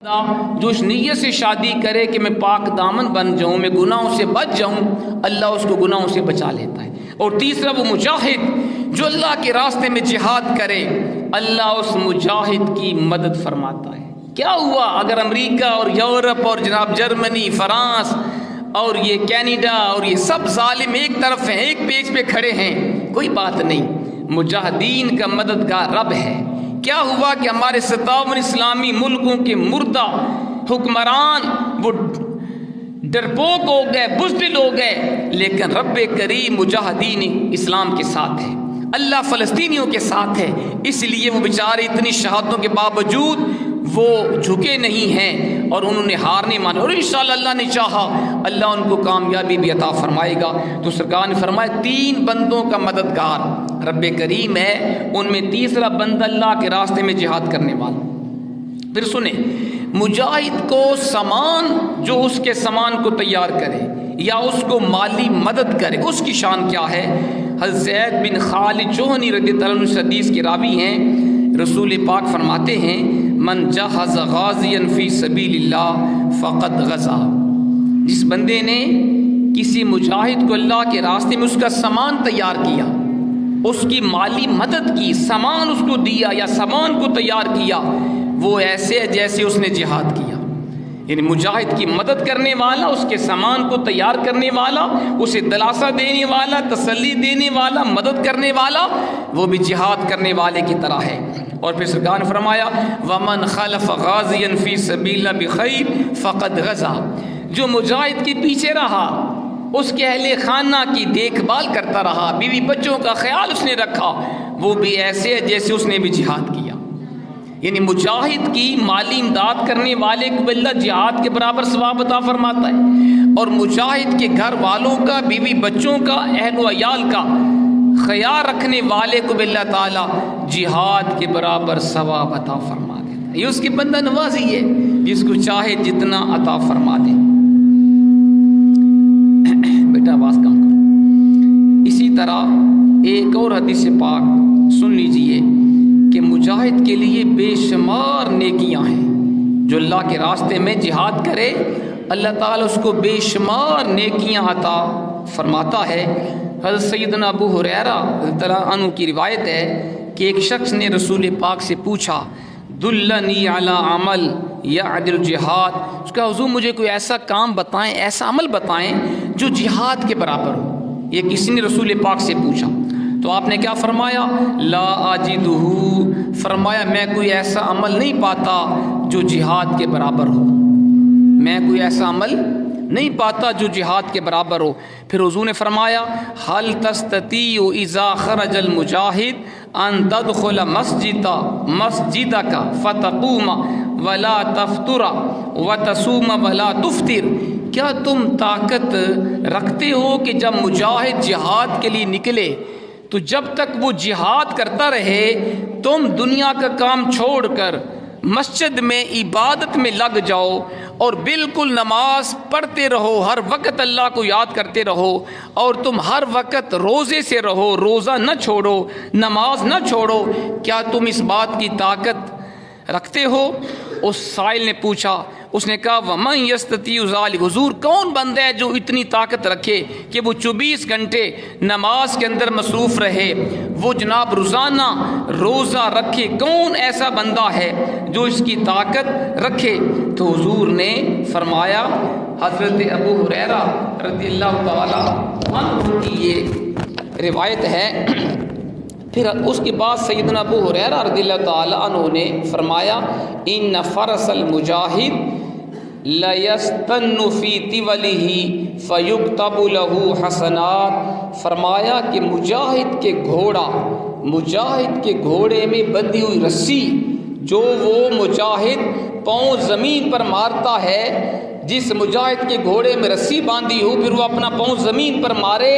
جو اس نیت سے شادی کرے کہ میں پاک دامن بن جاؤں، میں گناہوں سے بچ جاؤں، اللہ اس کو گناہوں سے بچا لیتا ہے۔ اور تیسرا وہ مجاہد جو اللہ کے راستے میں جہاد کرے، اللہ اس مجاہد کی مدد فرماتا ہے۔ کیا ہوا اگر امریکہ اور یورپ اور جناب جرمنی، فرانس اور یہ کینیڈا اور یہ سب ظالم ایک طرف ہیں، ایک پیج پہ کھڑے ہیں، کوئی بات نہیں، مجاہدین کا مددگار رب ہے۔ کیا ہوا کہ ہمارے 57 اسلامی ملکوں کے مردہ حکمران وہ ڈرپوک ہو گئے، بزدل ہو گئے، لیکن رب کریم مجاہدین اسلام کے ساتھ ہے، اللہ فلسطینیوں کے ساتھ ہے، اس لیے وہ بیچارے اتنی شہادتوں کے باوجود وہ جھکے نہیں ہیں اور انہوں نے ہار نہیں مانا، اور انشاءاللہ اللہ نے چاہا اللہ ان کو کامیابی بھی عطا فرمائے گا۔ تو سرکار نے فرمایا 3 بندوں کا مددگار رب کریم ہے، ان میں تیسرا بندہ اللہ کے راستے میں جہاد کرنے والا۔ پھر سنیں، مجاہد کو سامان جو اس کے سامان کو تیار کرے یا اس کو مالی مدد کرے، اس کی شان کیا ہے؟ حضرت زید بن خالد جوہنی رضی اللہ عنہ اس حدیث کے راوی ہیں، رسول پاک فرماتے ہیں من جہز غازیا فی سبیل اللہ فقد غزا، جس بندے نے کسی مجاہد کو اللہ کے راستے میں اس کا سامان تیار کیا، اس کی مالی مدد کی، سامان اس کو دیا یا سامان کو تیار کیا، وہ ایسے جیسے اس نے جہاد کیا۔ یعنی مجاہد کی مدد کرنے والا، اس کے سامان کو تیار کرنے والا، اسے دلاسا دینے والا، تسلی دینے والا، مدد کرنے والا، وہ بھی جہاد کرنے والے کی طرح ہے۔ اور پھر سرکار نے فرمایا ومن خلف غازیا فی سبیل اللہ بخیر فقد غزا، جو مجاہد کے پیچھے رہا، اس کے اہل خانہ کی دیکھ بھال کرتا رہا، بیوی بچوں کا خیال اس نے رکھا، وہ بھی ایسے ہے جیسے اس نے بھی جہاد کیا۔ یعنی مجاہد کی مالی امداد کرنے والے کو اللہ جہاد کے برابر ثواب عطا فرماتا ہے، اور مجاہد کے گھر والوں کا، بیوی بچوں کا، اہل و عیال کا خیال رکھنے والے کو بھی اللہ تعالیٰ جہاد کے برابر ثواب عطا فرما دیتا ہے۔ یہ اس کی بندہ نوازی ہے، جس کو چاہے جتنا عطا فرما دے۔ بیٹا آواز کم کرو۔ اسی طرح ایک اور حدیث پاک سن لیجئے کہ مجاہد کے لیے بے شمار نیکیاں ہیں، جو اللہ کے راستے میں جہاد کرے اللہ تعالیٰ اس کو بے شمار نیکیاں عطا فرماتا ہے۔ حضرت سیدنا ابو ہریرہ رضی اللہ عنہ کی روایت ہے کہ ایک شخص نے رسول پاک سے پوچھا دلنی علی عمل یعدل جہاد، اس کا حضور مجھے کوئی ایسا کام بتائیں، ایسا عمل بتائیں جو جہاد کے برابر ہو۔ یہ کسی نے رسول پاک سے پوچھا تو آپ نے کیا فرمایا؟ لا اجدہ، فرمایا میں کوئی ایسا عمل نہیں پاتا جو جہاد کے برابر ہو، میں کوئی ایسا عمل نہیں پاتا جو جہاد کے برابر ہو۔ پھر حضور نے فرمایا حل تستطیع اذا خرج المجاہد ان تدخل مسجدک فتقوم ولا تفطر وتصوم ولا تفطر، کیا تم طاقت رکھتے ہو کہ جب مجاہد جہاد کے لیے نکلے تو جب تک وہ جہاد کرتا رہے تم دنیا کا کام چھوڑ کر مسجد میں عبادت میں لگ جاؤ اور بالکل نماز پڑھتے رہو، ہر وقت اللہ کو یاد کرتے رہو، اور تم ہر وقت روزے سے رہو، روزہ نہ چھوڑو، نماز نہ چھوڑو، کیا تم اس بات کی طاقت رکھتے ہو؟ اس سائل نے پوچھا، اس نے کہا ومن یستطیع ذلک، حضور کون بندہ ہے جو اتنی طاقت رکھے کہ وہ 24 گھنٹے نماز کے اندر مصروف رہے، وہ جناب روزانہ روزہ رکھے، کون ایسا بندہ ہے جو اس کی طاقت رکھے؟ تو حضور نے فرمایا، حضرت ابو ہریرہ رضی اللہ تعالی عنہ کی یہ روایت ہے۔ پھر اس کے بعد سیدنا ابو ہریرہ رضی اللہ تعالی عنہ نے فرمایا ان فرس المجاہد لیستن فی طولہ فیکتب لہ حسنات، فرمایا کہ مجاہد کے گھوڑے میں بندھی ہوئی رسی، جو وہ مجاہد پاؤں زمین پر مارتا ہے، جس مجاہد کے گھوڑے میں رسی باندھی ہو پھر وہ اپنا پاؤں زمین پر مارے،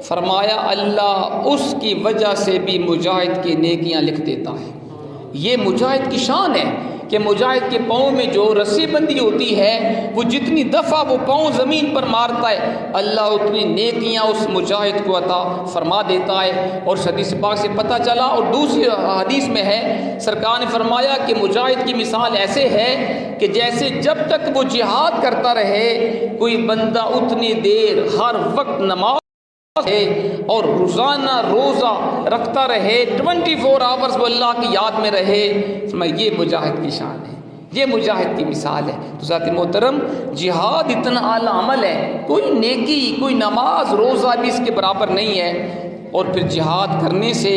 فرمایا اللہ اس کی وجہ سے بھی مجاہد کی نیکیاں لکھ دیتا ہے۔ یہ مجاہد کی شان ہے کہ مجاہد کے پاؤں میں جو رسی بندی ہوتی ہے وہ جتنی دفعہ وہ پاؤں زمین پر مارتا ہے اللہ اتنی نیکیاں اس مجاہد کو عطا فرما دیتا ہے۔ اور حدیث پاک سے پتہ چلا، اور دوسری حدیث میں ہے سرکار نے فرمایا کہ مجاہد کی مثال ایسے ہے کہ جیسے جب تک وہ جہاد کرتا رہے کوئی بندہ اتنی دیر ہر وقت نماز ہے اور روزانہ روزہ رکھتا رہے 24 آورز وہ اللہ کی یاد میں رہے، یہ مجاہد کی شان ہے، یہ مجاہد کی مثال ہے۔ تو ذات محترم جہاد اتنا اعلیٰ عمل ہے، کوئی نیکی کوئی نماز روزہ بھی اس کے برابر نہیں ہے۔ اور پھر جہاد کرنے سے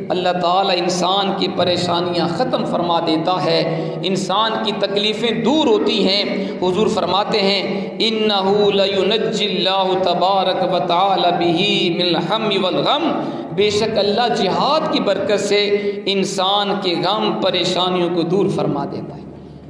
اللہ تعالیٰ انسان کی پریشانیاں ختم فرما دیتا ہے، انسان کی تکلیفیں دور ہوتی ہیں۔ حضور فرماتے ہیں اِنَّهُ لَيُنَجِّي اللَّهُ تَبَارَكَ وَتَعَالَى بِهِ مِنَ الْهَمِّ وَالْغَمِّ، بے شک اللہ جہاد کی برکت سے انسان کے غم پریشانیوں کو دور فرما دیتا ہے۔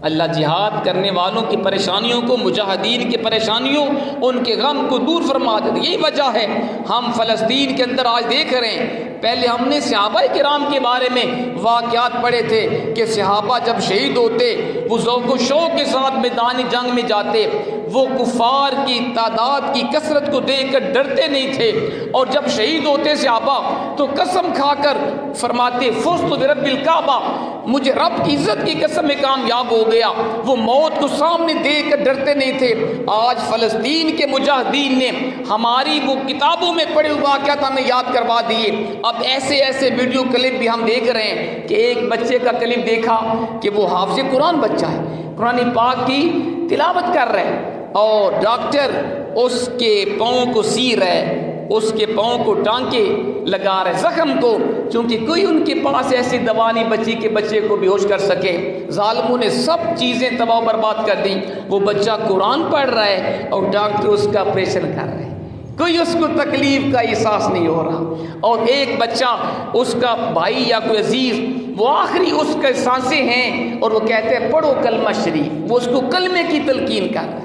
اللہ جہاد کرنے والوں کی پریشانیوں کو، مجاہدین کی پریشانیوں، ان کے غم کو دور فرما دیتے۔ یہی وجہ ہے ہم فلسطین کے اندر آج دیکھ رہے ہیں، پہلے ہم نے صحابہ کرام کے بارے میں واقعات پڑھے تھے کہ صحابہ جب شہید ہوتے وہ ذوق و شوق کے ساتھ میدان جنگ میں جاتے، وہ کفار کی تعداد کی کثرت کو دیکھ کر ڈرتے نہیں تھے، اور جب شہید ہوتے صحابہ تو قسم کھا کر فرماتے فزت برب الکعبہ، مجھے رب کی عزت کی قسم میں کامیاب ہو گیا۔ وہ موت کو سامنے دیکھ کر ڈرتے نہیں تھے۔ آج فلسطین کے مجاہدین نے ہماری وہ کتابوں میں پڑھے ہوئے واقعات ہمیں یاد کروا دیے۔ اب ایسے ایسے ویڈیو کلپ بھی ہم دیکھ رہے ہیں کہ ایک بچے کا کلپ دیکھا کہ وہ حافظ قرآن بچہ ہے، قرآن پاک کی تلاوت کر رہے ہیں، اور ڈاکٹر اس کے پاؤں کو سی رہے، اس کے پاؤں کو ٹانکے لگا رہے زخم کو، چونکہ کوئی ان کے پاس ایسی دوا نہیں بچی کہ بچے کو بے ہوش کر سکے۔ ظالموں نے سب چیزیں تباہ و برباد کر دیں۔ وہ بچہ قرآن پڑھ رہا ہے اور ڈاکٹر اس کا آپریشن کر رہے ہیں، کوئی اس کو تکلیف کا احساس نہیں ہو رہا۔ اور ایک بچہ اس کا بھائی یا کوئی عزیز وہ آخری اس کے سانسیں ہیں اور وہ کہتے ہیں پڑھو کلمہ شریف، وہ اس کو کلمے کی تلقین کر رہے ہیں،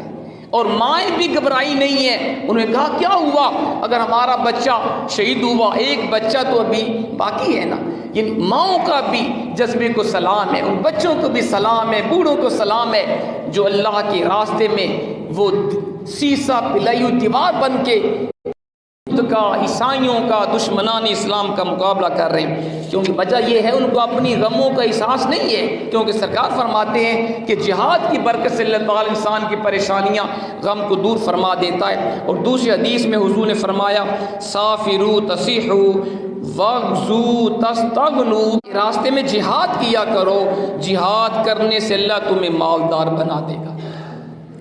اور مائیں بھی گھبرائی نہیں ہے۔ انہوں نے کہا کیا ہوا اگر ہمارا بچہ شہید ہوا، ایک بچہ تو ابھی باقی ہے نا۔ یعنی ماؤں کا بھی جذبے کو سلام ہے، ان بچوں کو بھی سلام ہے، بوڑھوں کو سلام ہے جو اللہ کے راستے میں وہ سیسا پلائی ہوئی دیوار بن کے کا عیسائیوں کا دشمنان اسلام کا مقابلہ کر رہے ہیں۔ کیونکہ وجہ یہ ہے ان کو اپنی غموں کا احساس نہیں ہے، کیونکہ سرکار فرماتے ہیں کہ جہاد کی برکت سے اللہ تعالی انسان کی پریشانیاں غم کو دور فرما دیتا ہے۔ اور دوسری حدیث میں حضور نے فرمایا سافروا تصیحوا وغزوا تستغنوا، راستے میں جہاد کیا کرو، جہاد کرنے سے اللہ تمہیں مالدار بنا دے گا،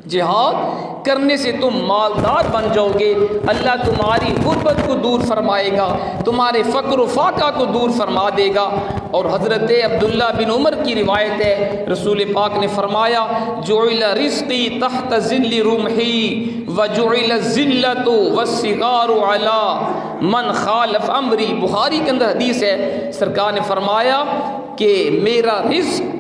جہاد کرنے سے تم مالدار بن جاؤ گے، اللہ تمہاری غربت کو دور فرمائے گا، تمہارے فقر و فاقہ کو دور فرما دے گا۔ اور حضرت عبداللہ بن عمر کی روایت ہے، رسول پاک نے فرمایا جعل رزقی تحت ظل رمحی وجعل الذلۃ والصغار علی من خالف امری، بخاری کے اندر حدیث ہے، سرکار نے فرمایا کہ میرا رزق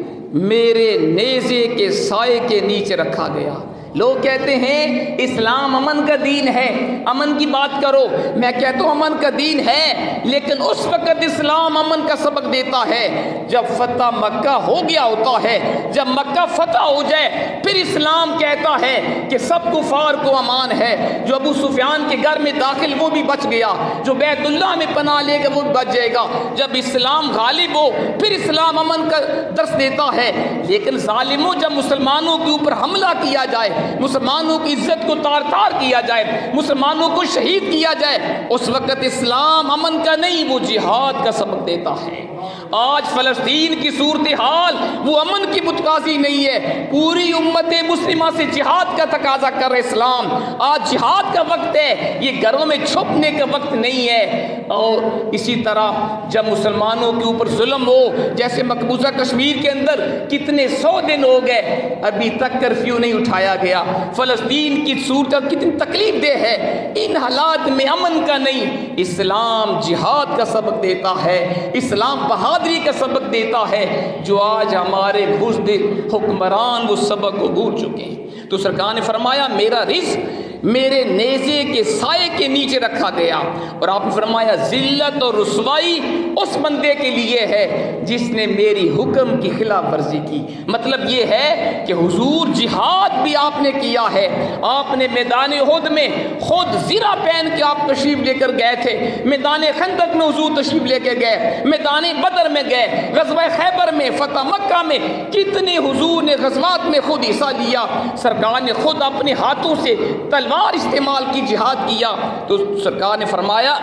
میرے نیزے کے سائے کے نیچے رکھا گیا۔ لوگ کہتے ہیں اسلام امن کا دین ہے، امن کی بات کرو، میں کہتا ہوں امن کا دین ہے، لیکن اس وقت اسلام امن کا سبق دیتا ہے جب فتح مکہ ہو گیا ہوتا ہے، جب مکہ فتح ہو جائے پھر اسلام کہتا ہے کہ سب کفار کو امان ہے، جو ابو سفیان کے گھر میں داخل وہ بھی بچ گیا، جو بیت اللہ میں پناہ لے گا وہ بھی بچ جائے گا۔ جب اسلام غالب ہو پھر اسلام امن کا درس دیتا ہے۔ لیکن ظالموں جب مسلمانوں کے اوپر حملہ کیا جائے، مسلمانوں کی عزت کو تار تار کیا جائے، مسلمانوں کو شہید کیا جائے، اس وقت اسلام امن کا نہیں وہ جہاد کا سبق دیتا ہے۔ آج فلسطین کی صورتحال وہ امن کی متقاضی نہیں ہے، پوری امت مسلمہ سے جہاد کا تقاضا کر رہے اسلام۔ آج جہاد کا وقت ہے، یہ گھروں میں چھپنے کا وقت نہیں ہے۔ اور اسی طرح جب مسلمانوں کے اوپر ظلم ہو، جیسے مقبوضہ کشمیر کے اندر کتنے 100 دن ہو گئے ابھی تک کرفیو نہیں اٹھایا گیا، فلسطین کی صورت کتنی تکلیف دہ ہے، ان حالات میں امن کا نہیں، اسلام جہاد کا سبق دیتا ہے، اسلام بہادری کا سبق دیتا ہے، جو آج ہمارے بزدل حکمران وہ سبق کو بھول چکے ہیں۔ تو سرکار نے فرمایا میرا رزق میرے نیزے کے سائے کے نیچے رکھا گیا۔ اور آپ نے فرمایا ذلت اور رسوائی اس بندے کے لیے ہے جس نے میری حکم کی خلاف ورزی کی۔ مطلب یہ ہے کہ حضور جہاد بھی آپ نے کیا ہے، آپ نے میدان احد میں خود زرہ پہن کے آپ تشریف لے کر گئے تھے، میدان خندق میں حضور تشریف لے کے گئے، میدان بدر میں گئے، غزوہ خیبر میں، فتح مکہ میں، کتنے حضور نے غزوات میں خود حصہ لیا۔ سرکار نے خود اپنے ہاتھوں سے تلوار استعمال کی، جہاد کیا۔ تو سرکار نے فرمایا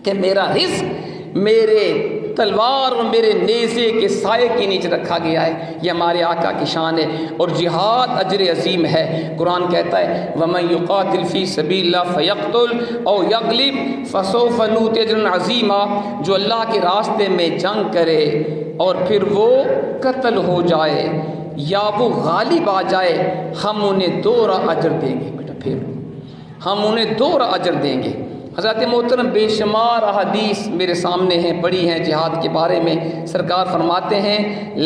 کہ میرا رزق میرے تلوار اور میرے نیزے کے سائے کے نیچے رکھا گیا ہے۔ یہ ہمارے آقا کی شان ہے، اور جہاد اجر عظیم ہے۔ قرآن کہتا ہے وَمَن يُقَاتِلْ فِي سَبِيلِ اللَّهِ فَيَقْتُلْ أَوْ يَغْلِبْ فَسَوْفَ نُؤْتِيهُ أَجْرًا عَظِيمًا، جو اللہ کے راستے میں جنگ کرے اور پھر وہ قتل ہو جائے یا وہ غالب آ جائے، ہم انہیں دوہرا اجر دیں گے۔ بیٹا پھر ہم انہیں دوہرا اجر دیں گے۔ حضرت محترم بے شمار احادیث میرے سامنے ہیں، پڑھی ہیں جہاد کے بارے میں۔ سرکار فرماتے ہیں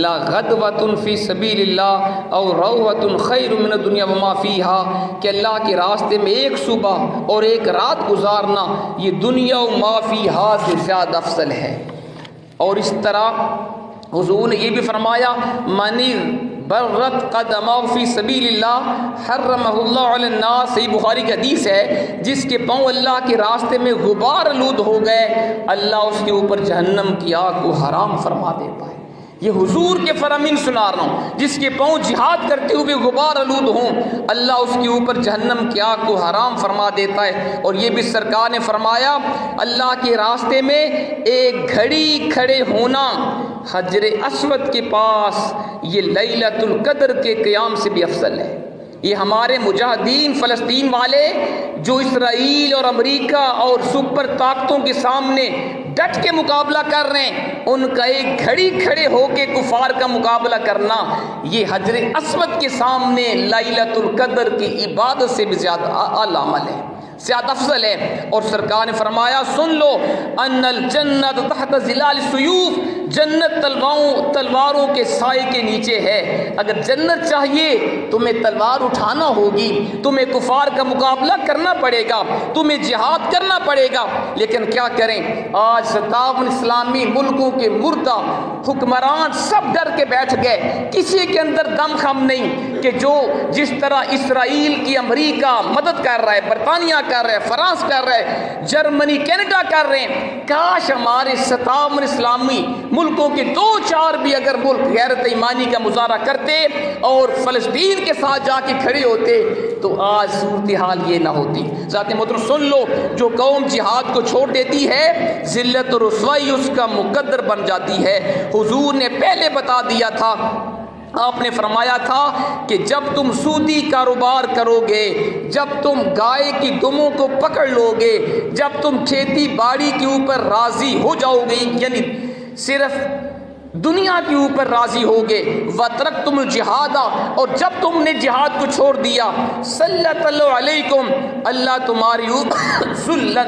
لا غدوۃ فی سبیل اللہ او روۃ خیر من الدنیا وما فیہا، کہ اللہ کے راستے میں ایک صبح اور ایک رات گزارنا یہ دنیا و ما فیہا سے زیادہ افضل ہے۔ اور اس طرح حضور نے یہ بھی فرمایا منی برت قدمہ فی سبیل اللہ حرمہ اللہ علی الناس، صحیح بخاری کی حدیث ہے، جس کے پاؤں اللہ کے راستے میں غبار آلود ہو گئے اللہ اس کے اوپر جہنم کی آگ کو حرام فرما دیتا ہے۔ یہ حضور کے فرامین سنا رہا ہوں، جس کے پاؤں جہاد کرتے ہوئے غبار آلود ہوں اللہ اس کے اوپر جہنم کی آگ کو حرام فرما دیتا ہے۔ اور یہ بھی سرکار نے فرمایا اللہ کے راستے میں ایک گھڑی کھڑے ہونا حجر اسود کے پاس یہ لیلۃ القدر کے قیام سے بھی افضل ہے۔ یہ ہمارے مجاہدین فلسطین والے جو اسرائیل اور امریکہ اور سپر طاقتوں کے سامنے ڈٹ کے مقابلہ کر رہے ہیں، ان کا ایک گھڑی کھڑے ہو کے کفار کا مقابلہ کرنا یہ حجر اسود کے سامنے لیلۃ القدر کی عبادت سے بھی زیادہ اعلیٰ عمل ہے، زیادہ افضل ہے۔ اور سرکار نے فرمایا سن لو ان الجنت تحت ظلال السیوف، جنت تلواروں کے سائے کے نیچے ہے۔ اگر جنت چاہیے تمہیں تلوار اٹھانا ہوگی، تمہیں کفار کا مقابلہ کرنا پڑے گا، تمہیں جہاد کرنا پڑے گا، لیکن کیا کریں آج 57 اسلامی ملکوں کے مردہ حکمران سب ڈر کے بیٹھ گئے، کسی کے اندر دم خم نہیں کہ جو جس طرح اسرائیل کی امریکہ مدد کر رہا ہے، برطانیہ کر رہا ہے، فرانس کر رہا ہے، جرمنی کینیڈا کر رہے ہیں، کاش ہمارے 57 اسلامی ملکوں کے 2-4 بھی اگر ملک غیرت ایمانی کا مظاہرہ کرتے اور فلسطین کے ساتھ جا کے کھڑے ہوتے تو آج صورتحال یہ نہ ہوتی۔ ذات محترم سن لو، جو قوم جہاد کو چھوڑ دیتی ہے ذلت اور رسوائی اس کا مقدر بن جاتی ہے۔ حضور نے پہلے بتا دیا تھا، آپ نے فرمایا تھا کہ جب تم سودی کاروبار کرو گے، جب تم گائے کی دموں کو پکڑ لو گے، جب تم کھیتی باڑی کے اوپر راضی ہو جاؤ گے، یعنی صرف دنیا کے اوپر راضی ہوگے، وَتَرَكْتُمُ الْجِهَادَ، اور جب تم نے جہاد کو چھوڑ دیا، سَلَّطَ اللَّهُ عَلَيْكُمْ، اللہ تمہاری اوپر ذُلًّا،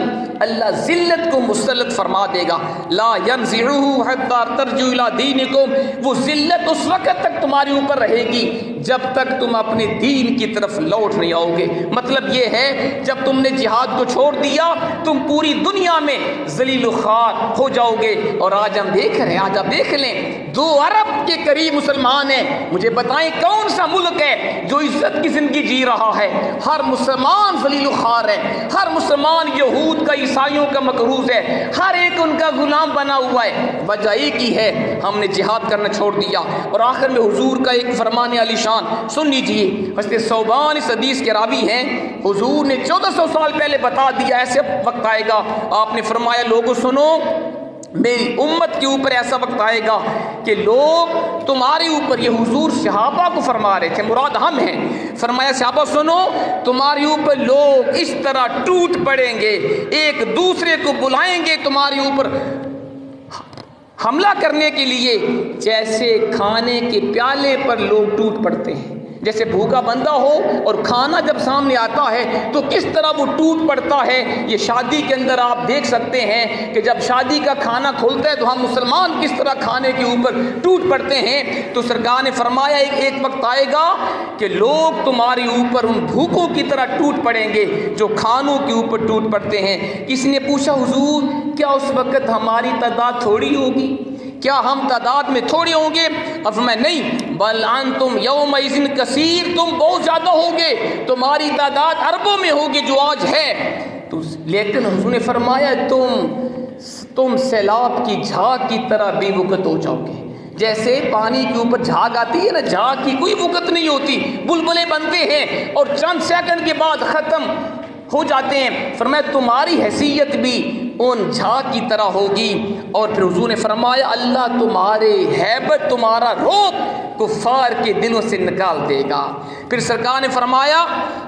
اللہ ذلت کو مسلط فرما دے گا، لا ينزعه حتى ترجعوا الى دینکم، وہ ذلت اس وقت تک تمہاری اوپر رہے گی جب تک تم اپنے دین کی طرف لوٹ نہیں آؤ گے۔ مطلب یہ ہے جب تم نے جہاد کو چھوڑ دیا تم پوری دنیا میں ذلیل و خوار ہو جاؤ گے۔ اور آج ہم دیکھ رہے ہیں، آج آپ دیکھ لیں 2 ارب کے قریب مسلمان ہیں، مجھے بتائیں کون سا ملک ہے جو عزت کی زندگی جی رہا ہے؟ ہر مسلمان ذلیل و خوار ہے، ہر مسلمان یہود کا عیسائیوں کا مقروض ہے، ہر ایک ان کا غلام بنا ہوا ہے۔ وجہ ایک ہی ہے، ہم نے جہاد کرنا چھوڑ دیا۔ اور آخر میں حضور کا ایک فرمان علی شان سن لیجیے، حضرت ثوبان اس حدیث کے راوی ہیں، حضور نے 1400 سال پہلے بتا دیا ایسے وقت آئے گا، آپ نے فرمایا لوگوں سنو، میری امت کے اوپر ایسا وقت آئے گا کہ لوگ تمہارے اوپر، یہ حضور صحابہ کو فرما رہے تھے، مراد ہم ہیں، فرمایا صحابہ سنو، تمہارے اوپر لوگ اس طرح ٹوٹ پڑیں گے، ایک دوسرے کو بلائیں گے تمہارے اوپر حملہ کرنے کے لیے جیسے کھانے کے پیالے پر لوگ ٹوٹ پڑتے ہیں. جیسے بھوکا بندہ ہو اور کھانا جب سامنے آتا ہے تو کس طرح وہ ٹوٹ پڑتا ہے. یہ شادی کے اندر آپ دیکھ سکتے ہیں کہ جب شادی کا کھانا کھولتا ہے تو ہم مسلمان کس طرح کھانے کے اوپر ٹوٹ پڑتے ہیں. تو سرکار نے فرمایا ایک وقت آئے گا کہ لوگ تمہارے اوپر ان بھوکوں کی طرح ٹوٹ پڑیں گے جو کھانوں کے اوپر ٹوٹ پڑتے ہیں. کسی نے پوچھا حضور کیا اس وقت ہماری تعداد تھوڑی ہوگی؟ کیا ہم تعداد میں تھوڑے ہوں گے؟ اب میں نہیں، بل انتم یومئذ کثیر، تم بہت زیادہ ہوگے، تمہاری تعداد اربوں میں ہوگی جو آج ہے. تو لیکن حضور نے فرمایا تم سیلاب کی جھاگ کی طرح بے وقت ہو جاؤ گے. جیسے پانی کے اوپر جھاگ آتی ہے نا، جھاگ کی کوئی وقت نہیں ہوتی، بلبلے بنتے ہیں اور چند سیکنڈ کے بعد ختم ہو جاتے ہیں. فرمایا تمہاری حیثیت بھی ان جھاگ کی طرح ہوگی. اور پھر حضور نے فرمایا اللہ تمہارے ہیبت، تمہارا رعب کفار کے دلوں سے نکال دے گا. پھر سرکار نے فرمایا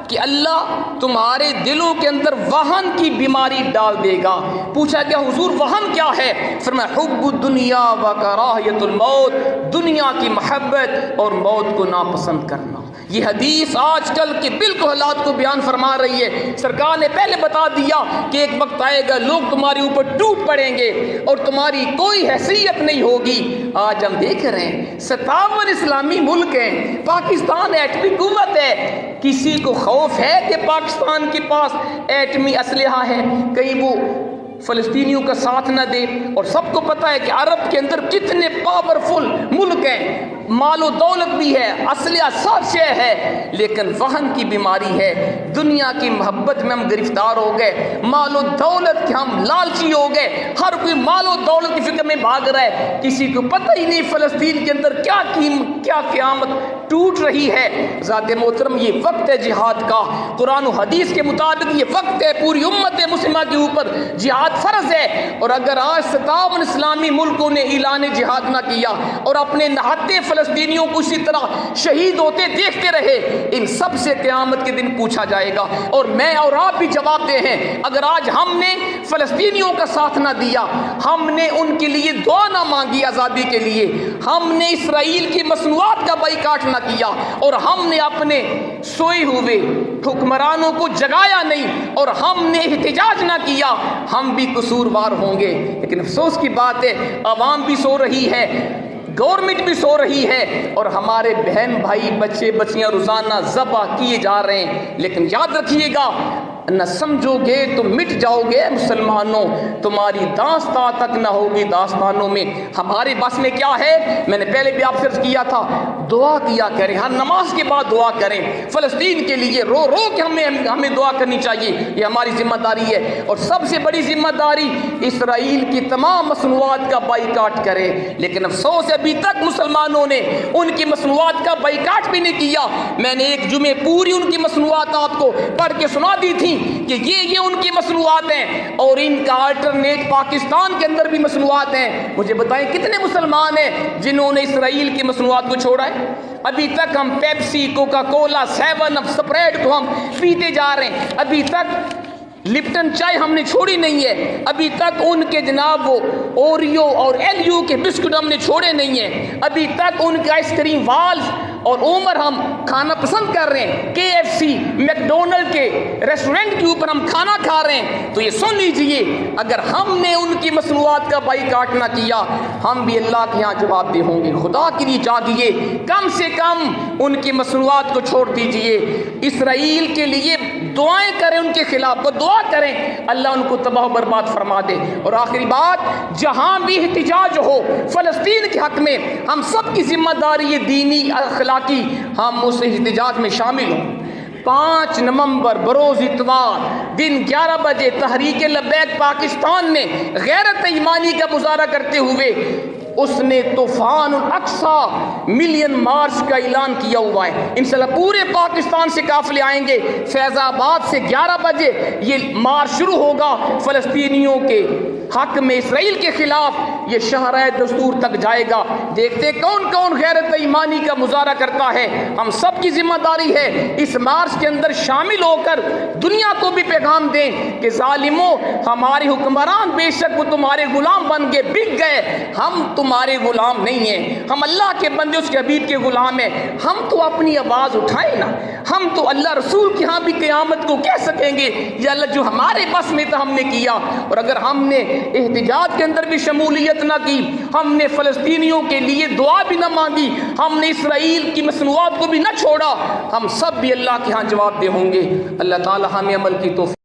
کہ اللہ تمہارے دلوں کے اندر وہن کی بیماری ڈال دے گا. پوچھا کہ حضور وہن کیا ہے؟ فرمایا حب الدنیا و کراہیت الموت، دنیا کی محبت اور موت کو ناپسند کرنا. یہ حدیث آج کل کے بالکل حالات کو بیان فرما رہی ہے. سرکار نے پہلے بتا دیا کہ ایک وقت آئے گا لوگ تمہارے اوپر ٹوٹ پڑیں گے اور تمہاری کوئی حیثیت نہیں ہوگی. آج ہم دیکھ رہے ہیں 57 اسلامی ملک ہیں، پاکستان ایٹمی قوت ہے. کسی کو خوف ہے کہ پاکستان کے پاس ایٹمی اسلحہ ہے کہیں وہ فلسطینیوں کا ساتھ نہ دے؟ اور سب کو پتہ ہے کہ عرب کے اندر کتنے پاورفل ملک ہیں، مال و دولت بھی ہے، اسلحہ سب شے ہے، لیکن وہن کی بیماری ہے. دنیا کی محبت میں ہم گرفتار ہو گئے، مال و دولت کے ہم لالچی ہو گئے، ہر کوئی مال و دولت کی فکر میں بھاگ رہا ہے. کسی کو پتہ ہی نہیں فلسطین کے اندر کیا قیامت ٹوٹ رہی ہے. ذات محترم یہ وقت ہے جہاد کا. قرآن و حدیث کے مطابق یہ وقت ہے، پوری امت مسلمہ کے اوپر جہاد فرض ہے. اور اگر آج 57 اسلامی ملکوں نے اعلان جہاد نہ کیا اور اپنے نہتے فلسطینیوں کو اسی طرح شہید ہوتے دیکھتے رہے، ان سب سے قیامت کے دن پوچھا جائے گا. اور میں اور آپ بھی جواب دے ہیں. اگر آج ہم نے فلسطینیوں کا ساتھ نہ دیا، ہم نے ان کے لیے دعا نہ مانگی آزادی کے لیے، ہم نے اسرائیل کی مصنوعات کا بائیکاٹ نہ کیا اور ہم نے اپنے سوئے ہوئے حکمرانوں کو جگایا نہیں اور ہم نے احتجاج نہ کیا، ہم بھی قصوروار ہوں گے. لیکن افسوس کی بات ہے عوام بھی سو رہی ہے، گورنمنٹ بھی سو رہی ہے اور ہمارے بہن بھائی بچے بچیاں روزانہ ذبح کیے جا رہے ہیں. لیکن یاد رکھیے گا نہ سمجھو گے تو مٹ جاؤ گے مسلمانوں، تمہاری داستان تک نہ ہوگی داستانوں میں. ہمارے بس میں کیا ہے؟ میں نے پہلے بھی آپ سے عرض کیا تھا، دعا کیا کریں، ہر نماز کے بعد دعا کریں فلسطین کے لیے، رو رو کے ہمیں دعا کرنی چاہیے. یہ ہماری ذمہ داری ہے. اور سب سے بڑی ذمہ داری اسرائیل کی تمام مصنوعات کا بائیکاٹ کرے. لیکن افسوس ابھی تک مسلمانوں نے ان کی مصنوعات کا بائیکاٹ بھی نہیں کیا. میں نے ایک جمعے پوری ان کی مصنوعات آپ کو پڑھ کے سنا دی تھی کہ یہ ان کی مصنوعات ہیں اور ان کا الٹرنیٹ پاکستان کے اندر بھی مصنوعات ہیں. مجھے بتائیں کتنے مسلمان ہیں جنہوں نے اسرائیل کی مصنوعات کو چھوڑا ہے؟ ابھی تک ہم پیپسی، کوکا کولا، 7 اپ، سپرائٹ کو ہم پیتے جا رہے ہیں. ابھی تک لپٹن چائے ہم نے چھوڑی نہیں ہے. ابھی تک ان کے جناب وہ اوریو اور ایلیو کے بسکٹ ہم نے چھوڑے نہیں ہیں. ابھی تک ان کے آئس کریم والز اور عمر ہم کھانا پسند کر رہے ہیں. KFC، میکڈونلڈ کے ریسٹورنٹ کے اوپر ہم کھانا کھا رہے ہیں. تو یہ سن لیجئے، اگر ہم نے ان کی مصنوعات کا بائیکاٹ نہ کیا ہم بھی اللہ کے یہاں جواب دہ ہوں گے. خدا کے لیے چاہیے کم سے کم ان کی مصنوعات کو چھوڑ دیجئے. اسرائیل کے لیے دعائیں کریں، ان کے خلاف کو دعا کریں، اللہ ان کو تباہ و برباد فرما دے. اور آخری بات، جہاں بھی احتجاج ہو فلسطین کے حق میں، ہم سب کی ذمہ داری ہے دینی اخلاقی، ہم اس احتجاج میں شامل ہوں. 5 نومبر بروز اتوار دن 11 بجے تحریک لبیک پاکستان نے غیرت ایمانی کا مظاہرہ کرتے ہوئے اس نے طوفان الاقصی ملین مارچ کا اعلان کیا ہوا ہے. انشاءاللہ پورے پاکستان سے قافلے آئیں گے. فیض آباد سے 11 بجے یہ مارچ شروع ہوگا فلسطینیوں کے حق میں اسرائیل کے خلاف یہ شاہراہ دستور تک جائے گا۔ دیکھتے کون کون غیرت ایمانی کا مظاہرہ کرتا ہے۔ ہم سب کی ذمہ داری ہے اس مارچ کے اندر شامل ہو کر دنیا کو بھی پیغام دیں کہ ظالموں، ہمارے حکمران بے شک وہ تمہارے غلام بن کے بک گئے، ہم تمہارے غلام نہیں ہیں، ہم اللہ کے بندے اس کے حبیب کے غلام ہیں۔ ہم تو اپنی آواز اٹھائیں نا، ہم تو اللہ رسول کے ہاں بھی قیامت کو کہہ سکیں گے یا اللہ جو ہمارے بس میں تھا ہم نے کیا۔ اور اگر ہم نے احتجاج کے اندر بھی شمولیت نہ کی، ہم نے فلسطینیوں کے لیے دعا بھی نہ مانگی، ہم نے اسرائیل کی مصنوعات کو بھی نہ چھوڑا، ہم سب بھی اللہ کے ہاں جواب دہ ہوں گے۔ اللہ تعالی ہمیں عمل کی توفیق